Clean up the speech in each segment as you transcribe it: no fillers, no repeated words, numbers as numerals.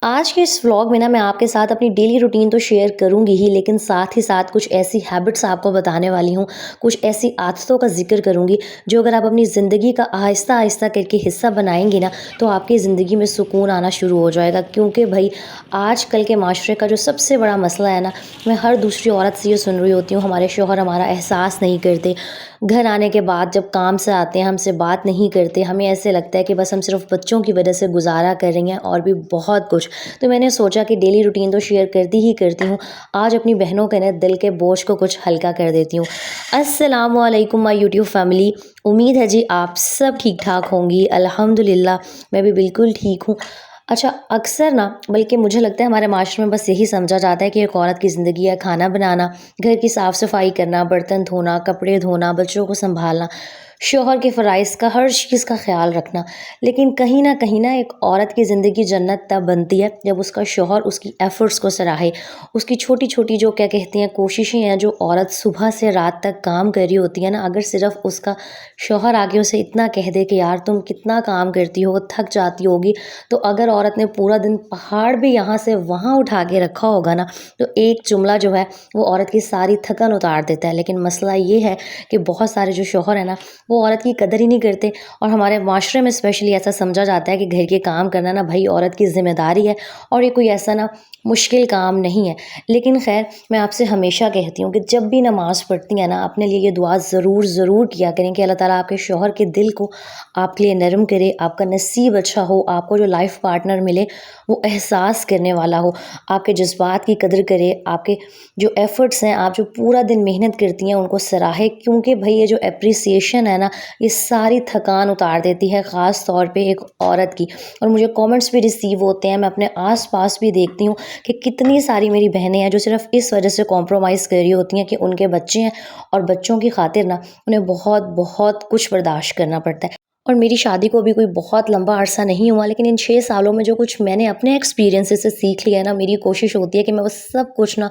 आज के इस व्लॉग में ना मैं आपके साथ अपनी डेली रूटीन तो शेयर करूँगी ही, लेकिन साथ ही साथ कुछ ऐसी हैबिट्स आपको बताने वाली हूँ, कुछ ऐसी आदतों का ज़िक्र करूँगी, जो अगर आप अपनी ज़िंदगी का आहिस्ता-आहिस्ता करके हिस्सा बनाएँगी ना, तो आपकी ज़िंदगी में सुकून आना शुरू हो जाएगा। क्योंकि भई आजकल के माशरे का जो सबसे बड़ा मसला है ना, मैं हर दूसरी औरत से ये सुन रही होती हूँ, हमारे शौहर हमारा एहसास नहीं करते। घर आने के बाद जब काम से आते हैं, हमसे बात नहीं करते, हमें ऐसे लगता है कि बस हम सिर्फ़ बच्चों की वजह से गुज़ारा कर रही हैं और भी बहुत कुछ। तो मैंने सोचा कि डेली रूटीन तो शेयर करती ही करती हूँ। आज अपनी बहनों के ना दिल के बोझ को कुछ हल्का कर देती हूँ। अस्सलामु अलैकुम माय यूट्यूब फैमिली। उम्मीद है जी आप सब ठीक-ठाक होंगी। अल्हम्दुलिल्लाह मैं भी बिल्कुल ठीक हूँ। अच्छा, अक्सर ना बल्कि मुझे लगता है हमारे माशरे में बस यही समझा जाता है कि एक औरत की ज़िंदगी है खाना बनाना, घर की साफ़-सफ़ाई करना, बर्तन धोना, कपड़े धोना, बच्चों को सँभालना, शौहर के फ़राइज़ का हर चीज़ का ख़्याल रखना। लेकिन कहीं न एक औरत की ज़िंदगी जन्नत तब बनती है जब उसका शौहर उसकी एफ़र्ट्स को सराहे। उसकी छोटी-छोटी जो क्या कहते हैं कोशिशें हैं, जो औरत सुबह से रात तक काम कर रही होती है ना, अगर सिर्फ़ उसका शौहर आके उसे इतना कह दे कि यार तुम कितना काम करती हो, थक जाती होगी। तो अगर औरत ने पूरा दिन पहाड़ भी यहाँ से वहाँ उठा के रखा होगा ना, तो एक जुमला जो है वो औरत की सारी थकन उतार देता है। लेकिन मसला ये है कि बहुत सारे जो शौहर हैं ना, वो औरत की कदर ही नहीं करते। और हमारे माशरे में स्पेशली ऐसा समझा जाता है कि घर के काम करना ना भाई औरत की ज़िम्मेदारी है और ये कोई ऐसा ना मुश्किल काम नहीं है। लेकिन ख़ैर, मैं आपसे हमेशा कहती हूँ कि जब भी नमाज़ पढ़ती हैं ना, अपने लिए ये दुआ ज़रूर किया करें कि अल्लाह ताला आपके शौहर के दिल को आपके लिए नरम करे, आपका नसीब अच्छा हो, आपको जो लाइफ़ पार्टनर मिले वो एहसास करने वाला हो, आपके जज़्बात की कदर करे, आपके जो एफ़र्ट्स हैं, आप जो पूरा दिन मेहनत करती हैं उनको सराहे। क्योंकि भई ये जो एप्रिसिएशन है ना, ये सारी थकान उतार देती है, ख़ास तौर पे एक औरत की। और मुझे कमेंट्स भी रिसीव होते हैं, मैं अपने आस-पास भी देखती हूँ कि कितनी सारी मेरी बहनें हैं जो सिर्फ़ इस वजह से कॉम्प्रोमाइज़ कर रही होती हैं कि उनके बच्चे हैं और बच्चों की खातिर ना उन्हें बहुत कुछ बर्दाश्त करना पड़ता है। और मेरी शादी को भी कोई बहुत लंबा अरसा नहीं हुआ, लेकिन इन 6 सालों में जो कुछ मैंने अपने एक्सपीरियंसेस से सीख लिया है ना, मेरी कोशिश होती है कि मैं वो सब कुछ ना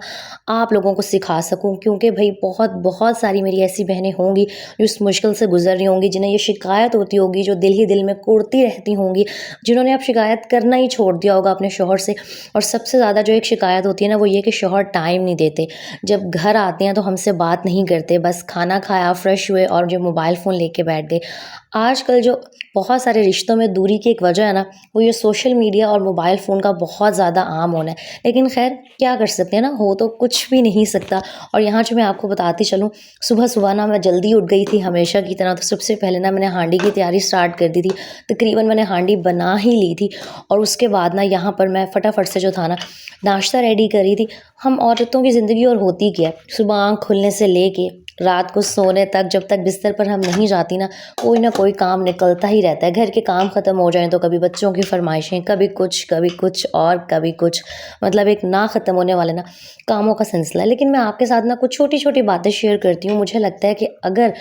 आप लोगों को सिखा सकूँ। क्योंकि भई बहुत सारी मेरी ऐसी बहनें होंगी जो इस मुश्किल से गुज़र रही होंगी, जिन्हें ये शिकायत होती होगी, जो दिल ही दिल में कुढ़ती रहती होंगी, जिन्होंने अब शिकायत करना ही छोड़ दिया होगा अपने शौहर से। और सबसे ज़्यादा जो एक शिकायत होती है ना, वो ये कि शौहर टाइम नहीं देते। जब घर आते हैं तो हमसे बात नहीं करते, बस खाना खाया, फ्रेश हुए और जो मोबाइल फ़ोन लेके बैठ गए। आजकल जो बहुत सारे रिश्तों में दूरी की एक वजह है ना, वो ये सोशल मीडिया और मोबाइल फ़ोन का बहुत ज़्यादा आम होना है। लेकिन ख़ैर क्या कर सकते हैं ना, हो तो कुछ भी नहीं सकता। और यहाँ जो मैं आपको बताती चलूँ, सुबह-सुबह ना मैं जल्दी उठ गई थी हमेशा की तरह। तो सबसे पहले ना मैंने हांडी की तैयारी स्टार्ट कर दी थी। तकरीबन मैंने हांडी बना ही ली थी और उसके बाद ना यहाँ पर मैं फटाफट से जो था ना, नाश्ता रेडी करी थी। हम औरतों की ज़िंदगी और होती क्या है, सुबह आँख खुलने से लेके रात को सोने तक, जब तक बिस्तर पर हम नहीं जाती ना, कोई ना कोई काम निकलता ही रहता है। घर के काम ख़त्म हो जाएँ तो कभी बच्चों की फ़रमाइशें, कभी कुछ और कभी कुछ। मतलब एक ना ख़त्म होने वाला ना कामों का सिलसिला है। लेकिन मैं आपके साथ ना कुछ छोटी-छोटी बातें शेयर करती हूँ। मुझे लगता है कि अगर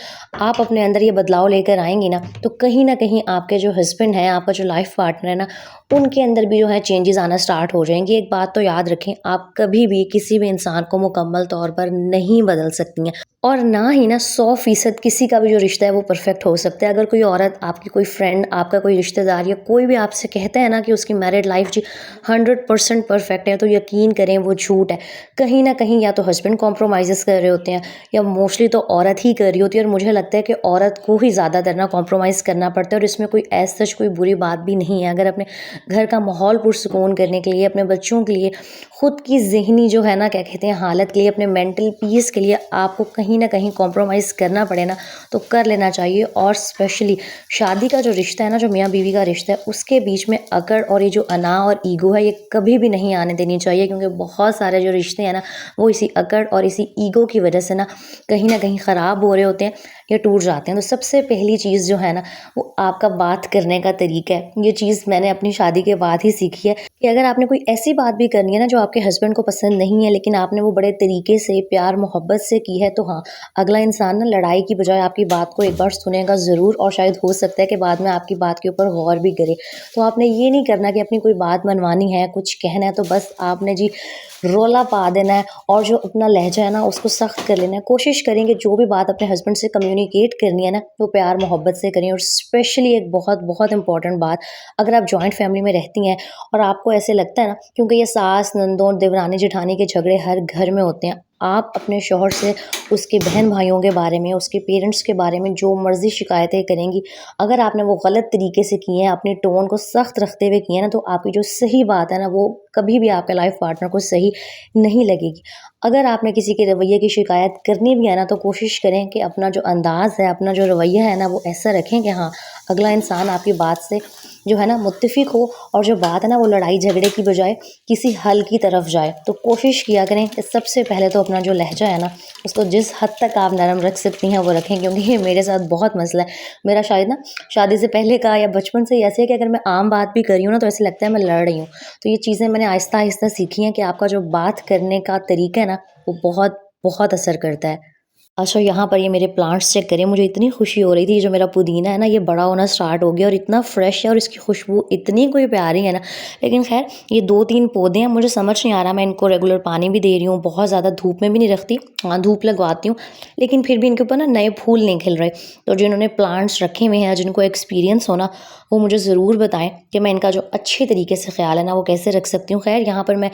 आप अपने अंदर ये बदलाव लेकर आएँगी ना, तो कहीं न कहीं आपके जो हस्बैंड हैं, आपका जो लाइफ़ पार्टनर है ना, उनके अंदर भी जो है चेंजेज़ आना स्टार्ट हो जाएँगे। एक बात तो याद रखें, आप कभी भी किसी भी इंसान को मुकम्मल तौर पर नहीं बदल सकती हैं। और ना ही ना 100% किसी का भी जो रिश्ता है वो परफेक्ट हो सकता है। अगर कोई औरत, आपकी कोई फ्रेंड, आपका कोई रिश्तेदार या कोई भी आपसे कहता है ना कि उसकी मैरिड लाइफ जी 100% परफेक्ट है, तो यकीन करें वो झूठ है। कहीं न कहीं या तो हस्बैंड कॉम्प्रोमाइज़ेज़ कर रहे होते हैं या मोस्टली तो औरत ही कर रही होती है। और मुझे लगता है कि औरत को ही ज़्यादातर ना कॉम्प्रोमाइज़ करना पड़ता है और इसमें कोई एज़ सच कोई बुरी बात भी नहीं है। अगर अपने घर का माहौल पुरसुकून करने के लिए, अपने बच्चों के लिए, खुद की ज़हनी जो है ना क्या कहते हैं हालत के लिए, अपने मेंटल पीस के लिए आपको कहीं न कहीं कॉम्प्रोमाइज़ करना पड़े ना, तो कर लेना चाहिए। और स्पेशली शादी का जो रिश्ता है ना, जो मियाँ-बीवी का रिश्ता है, उसके बीच में अकड़ और ये जो अना और ईगो है, ये कभी भी नहीं आने देनी चाहिए। क्योंकि बहुत सारे जो रिश्ते हैं ना, वो इसी अकड़ और इसी ईगो की वजह से ना कहीं न कहीं ख़राब हो रहे होते हैं या टूट जाते हैं। तो सबसे पहली चीज़ जो है ना, वो आपका बात करने का तरीका है। ये चीज़ मैंने अपनी शादी के बाद ही सीखी है कि अगर आपने कोई ऐसी बात भी करनी है ना जो आपके हस्बैंड को पसंद नहीं है, लेकिन आपने वो बड़े तरीके से प्यार मोहब्बत से की है, तो हाँ, अगला इंसान ना लड़ाई की बजाय आपकी बात को एक बार सुनेगा ज़रूर और शायद हो सकता है कि बाद में आपकी बात के ऊपर गौर भी करे। तो आपने ये नहीं करना कि अपनी कोई बात मनवानी है, कुछ कहना है तो बस आपने जी रौला पा देना है और जो अपना लहजा है ना उसको सख्त कर लेना है। कोशिश करेंगे जो भी बात अपने हस्बैंड से कम्युनिकेट करनी है ना, वो प्यार मोहब्बत से करें। और स्पेशली एक बहुत इंपॉर्टेंट बात, अगर आप जॉइंट फैमिली फैमिली में रहती हैं और आपको ऐसे लगता है ना, क्योंकि ये सास, नंदों, देवरानी, जेठानी के झगड़े हर घर में होते हैं। आप अपने शौहर से उसके बहन-भाइयों के बारे में, उसके पेरेंट्स के बारे में जो मर्ज़ी शिकायतें करेंगी, अगर आपने वो गलत तरीके से की हैं, अपने टोन को सख्त रखते हुए किए हैं ना, तो आपकी जो सही बात है ना, वो कभी भी आपके लाइफ़ पार्टनर को सही नहीं लगेगी। अगर आपने किसी के रवैये की शिकायत करनी भी है ना, तो कोशिश करें कि अपना जो अंदाज़ है, अपना जो रवैया है ना, वो ऐसा रखें कि हाँ, अगला इंसान आपकी बात से जो है ना मुत्तफ़िक हो, और जो बात है ना वो लड़ाई झगड़े की बजाय किसी हल की तरफ जाए। तो कोशिश किया करें कि सबसे पहले तो अपना जो लहज़ा है ना, उसको जिस हद तक आप नरम रख सकती हैं वो रखें, क्योंकि ये मेरे साथ बहुत मसला है। मेरा शायद ना शादी से पहले का या बचपन से ही ऐसे है कि अगर मैं आम बात भी कर रही हूँ ना, तो ऐसे लगता है मैं लड़ रही हूँ। तो ये चीज़ें मैंने आहिस्ता-आहिस्ता सीखी हैं कि आपका जो बात करने का तरीका है ना, वो बहुत, बहुत असर करता है। अच्छा, यहाँ पर ये मेरे प्लांट्स चेक करिए, मुझे इतनी खुशी हो रही थी, जो मेरा पुदीना है ना ये बड़ा होना स्टार्ट हो गया और इतना फ्रेश है और इसकी खुशबू इतनी कोई प्यारी है ना। लेकिन ख़ैर ये 2-3 पौधे हैं, मुझे समझ नहीं आ रहा, मैं इनको रेगुलर पानी भी दे रही हूँ, बहुत ज़्यादा धूप में भी नहीं रखती। हाँ, धूप लगवाती हूँ, लेकिन फिर भी इनके ऊपर ना नए फूल नहीं खिल रहे। तो जिन्होंने प्लांट्स रखे हुए हैं, जिनको एक्सपीरियंस हो ना, वो मुझे ज़रूर बताएँ कि मैं इनका जो अच्छे तरीके से ख़्याल है ना, वो कैसे रख सकती हूँ। ख़ैर यहाँ पर मैं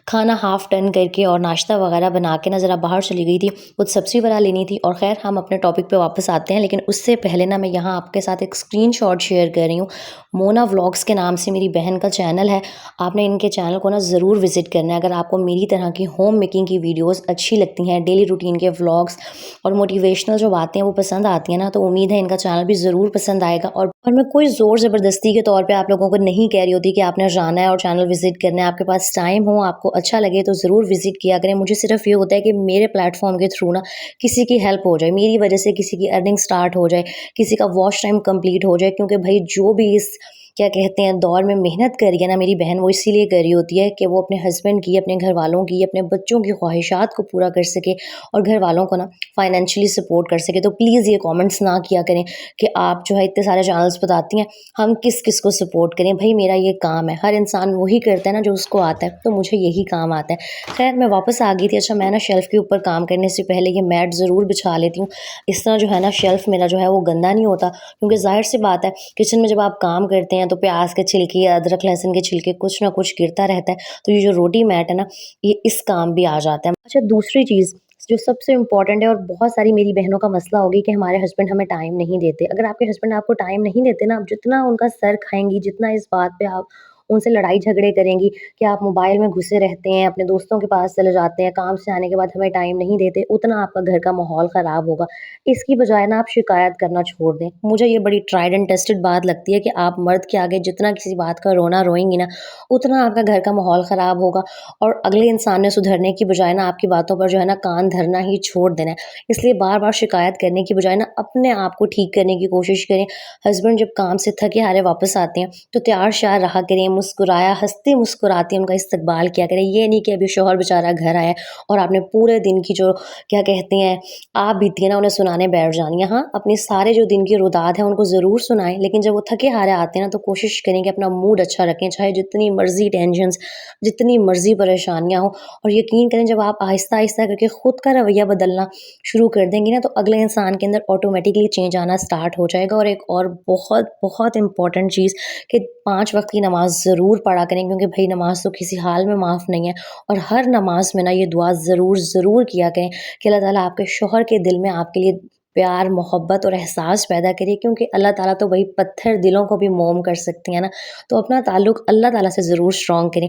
खाना हाफ़ टर्न करके और नाश्ता वगैरह बना के ना ज़रा बाहर चली गई थी, कुछ सब्ज़ी वगैरह लेनी थी। और ख़ैर हम अपने टॉपिक पे वापस आते हैं, लेकिन उससे पहले ना मैं यहाँ आपके साथ एक स्क्रीनशॉट शेयर कर रही हूँ। मोना व्लॉग्स के नाम से मेरी बहन का चैनल है, आपने इनके चैनल को ना ज़रूर विज़िट करना है। अगर आपको मेरी तरह की होम मेकिंग की वीडियोज़ अच्छी लगती हैं, डेली रूटीन के व्लॉग्स और मोटिवेशनल जो बातें हैं वो पसंद आती हैं ना, तो उम्मीद है इनका चैनल भी ज़रूर पसंद आएगा। और मैं कोई ज़ोर ज़बरदस्ती के तौर पे आप लोगों को नहीं कह रही होती कि आपने जाना है और चैनल विज़िट करना है। आपके पास टाइम हो, आपको अच्छा लगे तो ज़रूर विज़िट किया करें। मुझे सिर्फ़ ये होता है कि मेरे प्लेटफ़ॉर्म के थ्रू ना किसी की हेल्प हो जाए, मेरी वजह से किसी की अर्निंग स्टार्ट हो जाए, किसी का वॉच टाइम कंप्लीट हो जाए। क्योंकि भाई जो भी इस क्या कहते हैं दौर में मेहनत कर रही है ना मेरी बहन, वो इसीलिए कर रही होती है कि वो अपने हस्बैंड की, अपने घर वालों की, अपने बच्चों की ख्वाहिशात को पूरा कर सके और घर वालों को ना फाइनेंशियली सपोर्ट कर सके। तो प्लीज़ ये कमेंट्स ना किया करें कि आप जो है इतने सारे चैनल्स बताती हैं, हम किस किस को सपोर्ट करें। भाई मेरा ये काम है, हर इंसान वही करता है ना जो उसको आता है, तो मुझे यही काम आता है। खैर मैं वापस आ गई थी। अच्छा, मैं ना शेल्फ़ के ऊपर काम करने से पहले ये मैट ज़रूर बिछा लेती हूँ। इस तरह जो है ना शेल्फ़ मेरा जो है वो गंदा नहीं होता, क्योंकि ज़ाहिर सी बात है किचन में जब आप काम करते हैं तो प्याज के छिलके, अदरक लहसुन के छिलके कुछ ना कुछ गिरता रहता है। तो ये जो रोटी मैट है ना, ये इस काम भी आ जाता है। अच्छा, दूसरी चीज़ जो सबसे इम्पोर्टेंट है और बहुत सारी मेरी बहनों का मसला हो गया कि हमारे हस्बैंड हमें टाइम नहीं देते। अगर आपके हस्बैंड आपको टाइम नहीं देते ना, आप जितना उनका सर खाएँगी, जितना इस बात पे आप उनसे लड़ाई झगड़े करेंगी कि आप मोबाइल में घुसे रहते हैं, अपने दोस्तों के पास चले जाते हैं, काम से आने के बाद हमें टाइम नहीं देते, उतना आपका घर का माहौल ख़राब होगा। इसकी बजाय ना आप शिकायत करना छोड़ दें। मुझे ये बड़ी ट्राइड एंड टेस्टेड बात लगती है कि आप मर्द के आगे जितना किसी बात का रोना रोएँगी ना, उतना आपका घर का माहौल ख़राब होगा और अगले इंसान ने सुधरने की बजाय ना आपकी बातों पर जो है ना कान धरना ही छोड़ देना है। इसलिए बार-बार शिकायत करने की बजाय ना अपने आप को ठीक करने की कोशिश करें। हस्बैंड जब काम से थके-हारे वापस आते हैं, तो तैयार-श्यार रहा करें, मुस्कुराया हँसते-मुस्कुराते उनका इस्तकबाल किया करें। ये नहीं कि अभी शौहर बेचारा घर आया है और आपने पूरे दिन की जो क्या कहते हैं आप बीती है ना उन्हें सुनाने बैठ जानी है। हाँ, अपने सारे जो दिन की रुदात है उनको ज़रूर सुनाएँ, लेकिन जब वो थके-हारे आते हैं ना तो कोशिश करें कि अपना मूड अच्छा रखें, चाहे जितनी मर्ज़ी टेंशन्स, जितनी मर्ज़ी परेशानियाँ हों। और यकीन करें जब आप आहिस्ता-आहिस्ता करके खुद का रवैया बदलना शुरू कर देंगी ना, तो अगले इंसान के अंदर ऑटोमेटिकली चेंज आना स्टार्ट हो जाएगा। और एक और बहुत इम्पोर्टेंट चीज़ कि 5 वक़्त की नमाज़ ज़रूर पढ़ा करें, क्योंकि भई नमाज़ तो किसी हाल में माफ़ नहीं है। और हर नमाज़ में ना ये दुआ ज़रूर किया करें कि अल्लाह ताला आपके शौहर के दिल में आपके लिए प्यार, मोहब्बत और एहसास पैदा करे, क्योंकि अल्लाह ताला तो वही पत्थर दिलों को भी मोम कर सकती हैं ना। तो अपना ताल्लुक अल्लाह ताला से ज़रूर स्ट्रॉन्ग करें।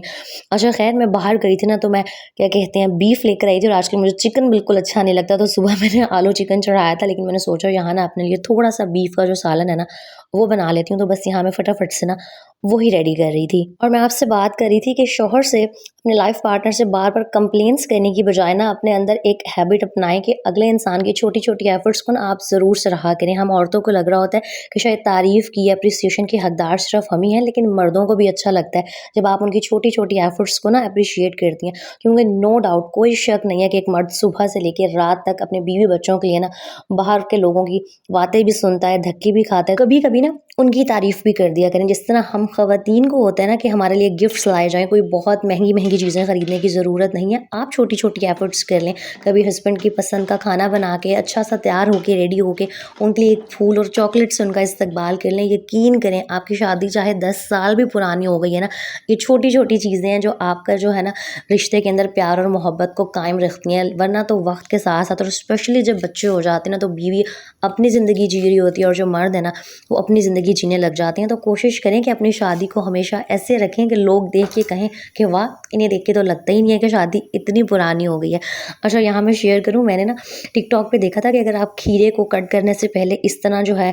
अच्छा, ख़ैर मैं बाहर गई थी ना, तो मैं क्या कहते हैं बीफ लेकर आई थी और आजकल मुझे चिकन बिल्कुल अच्छा नहीं लगता, तो सुबह मैंने आलू चिकन चढ़ाया था, लेकिन मैंने सोचा यहाँ ना अपने लिए थोड़ा-सा बीफ का जो सालन है ना, वो बना लेती हूँ। तो बस यहाँ मैं फटाफट से ना वो ही रेडी कर रही थी। और मैं आपसे बात कर रही थी कि शौहर से, अपने लाइफ़ पार्टनर से बार-बार कंप्लेंट्स करने की बजाय ना अपने अंदर एक हैबिट अपनाएँ कि अगले इंसान की छोटी-छोटी एफ़र्ट्स को ना आप ज़रूर सराहा करें। हम औरतों को लग रहा होता है कि शायद तारीफ़ की, एप्रिसिएशन की हकदार सिर्फ़ हम ही हैं, लेकिन मर्दों को भी अच्छा लगता है जब आप उनकी छोटी-छोटी एफ़र्ट्स को ना एप्रिशिएट करती हैं। क्योंकि नो डाउट कोई शक नहीं है कि एक मर्द सुबह से लेके रात तक अपने बीवी-बच्चों के लिए ना बाहर के लोगों की बातें भी सुनता है, धक्के भी खाता है। कभी-कभी ना उनकी तारीफ़ भी कर दिया करें। जिस तरह हम ख़वातीन को होता है ना कि हमारे लिए गिफ्ट्स लाए जाएँ, कोई बहुत महँगी-महँगी चीज़ें ख़रीदने की ज़रूरत नहीं है। आप छोटी-छोटी एफ़र्ट्स कर लें, कभी हस्बैंड की पसंद का खाना बना के अच्छा-सा तैयार होके, रेडी होके उनके लिए एक फूल और चॉकलेट से उनका इस्तकबाल कर लें। यकीन करें आपकी शादी चाहे 10 साल भी पुरानी हो गई है ना, ये छोटी-छोटी चीज़ें हैं जो आपका जो है ना रिश्ते के अंदर प्यार और मोहब्बत को कायम रखती हैं। वरना तो वक़्त के साथ-साथ और स्पेशली जब बच्चे हो जाते हैं ना, तो बीवी अपनी ज़िंदगी जी रही होती है और जो मर्द है ना, वो अपनी ज़िंदगी जीने लग जाते हैं। तो कोशिश करें कि अपनी शादी को हमेशा ऐसे रखें कि लोग देख के कहें कि वाह! इन्हें देख के तो लगता ही नहीं है कि शादी इतनी पुरानी हो गई है। अच्छा, यहाँ मैं शेयर करूँ, मैंने ना टिकटॉक पे देखा था कि अगर आप खीरे को कट करने से पहले इस तरह जो है,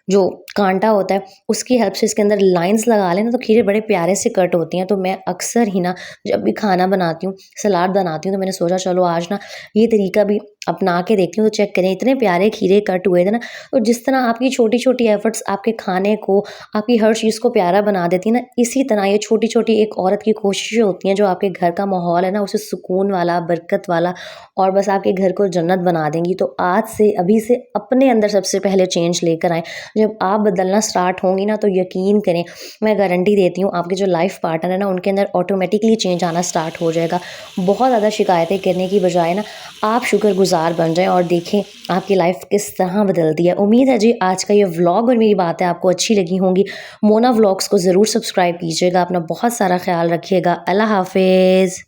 जो काँटा होता है, उसकी हेल्प से इसके अंदर लाइन्स लगा लें ना, तो खीरे बड़े प्यारे से कट होती हैं। तो मैं अक्सर ही ना जब भी खाना बनाती हूँ, सलाद बनाती हूँ, तो मैंने सोचा चलो आज ना ये तरीका भी अपना के देखती हूँ, तो चेक करें इतने प्यारे खीरे कट हुए थे ना। और जिस तरह आपकी छोटी-छोटी एफ़र्ट्स आपके खाने को, आपकी हर चीज़ को प्यारा बना देती है ना, इसी तरह ये छोटी-छोटी एक औरत की कोशिशें होती हैं जो आपके घर का माहौल है ना, उसे सुकून वाला, बरकत वाला और बस आपके घर को जन्नत बना देंगी। तो आज से, अभी से अपने अंदर सबसे पहले चेंज लेकर आएँ। जब आप बदलना स्टार्ट होंगी ना, तो यकीन करें, मैं गारंटी देती हूँ आपके जो लाइफ़ पार्टनर है ना, उनके अंदर ऑटोमेटिकली चेंज आना स्टार्ट हो जाएगा। बहुत ज़्यादा शिकायतें करने की बजाय ना आप शुक्रगुज़ार बन जाएँ और देखें आपकी लाइफ़ किस तरह बदलती है। उम्मीद है जी आज का ये व्लॉग और मेरी बातें आपको अच्छी लगी होंगी। मोना व्लॉग्स को ज़रूर सब्सक्राइब कीजिएगा। अपना बहुत सारा ख़्याल रखिएगा। अल्लाह हाफ़िज़।